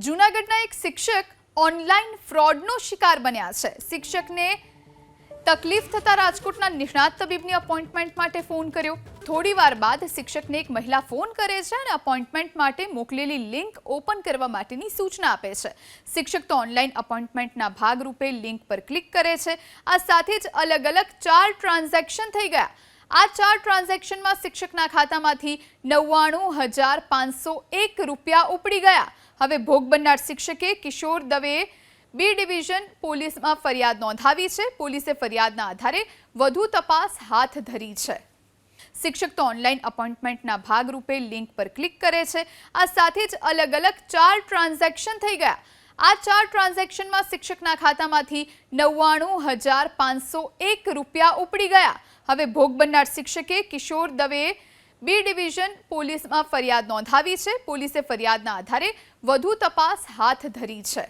જૂનાગઢના એક શિક્ષક ઓનલાઈન ફ્રોડનો શિકાર બન્યા છે। શિક્ષકને તકલીફ થતા રાજકોટના નિષ્ણાત તબીબની અપોઇન્ટમેન્ટ માટે ફોન કર્યો। થોડીવાર બાદ શિક્ષકને એક મહિલા ફોન કરે છે અને અપોઇન્ટમેન્ટ માટે મોકલેલી લિંક ઓપન કરવા માટેની સૂચના આપે છે। શિક્ષક તો ઓનલાઈન અપોઇન્ટમેન્ટના ભાગરૂપે લિંક પર ક્લિક કરે છે। આ સાથે જ અલગ અલગ 4 ટ્રાન્ઝેક્શન થઈ ગયા। આ 4 ટ્રાન્ઝેક્શનમાં શિક્ષકના ખાતામાંથી 99,501 રૂપિયા ઉપડી ગયા। હવે ભોગ બનનાર શિક્ષકે કિશોર દવેએ બી ડિવિઝન પોલીસમાં ફરિયાદ નોંધાવી છે। પોલીસે ફરિયાદના આધારે વધુ તપાસ હાથ ધરી છે। શિક્ષક તો ઓનલાઈન અપોઇન્ટમેન્ટના ભાગરૂપે લિંક પર ક્લિક કરે છે। આ સાથે જ અલગ અલગ 4 ટ્રાન્ઝેક્શન થઈ ગયા। આ 4 ટ્રાન્ઝેક્શનમાં શિક્ષકના ખાતામાંથી 99,501 રૂપિયા ઉપડી ગયા। હવે ભોગ બનનાર શિક્ષકે કિશોર દવેએ બી ડિવિઝન પોલીસમાં ફરિયાદ નોંધાવી છે। પોલીસે ફરિયાદના આધારે વધુ તપાસ હાથ ધરી છે।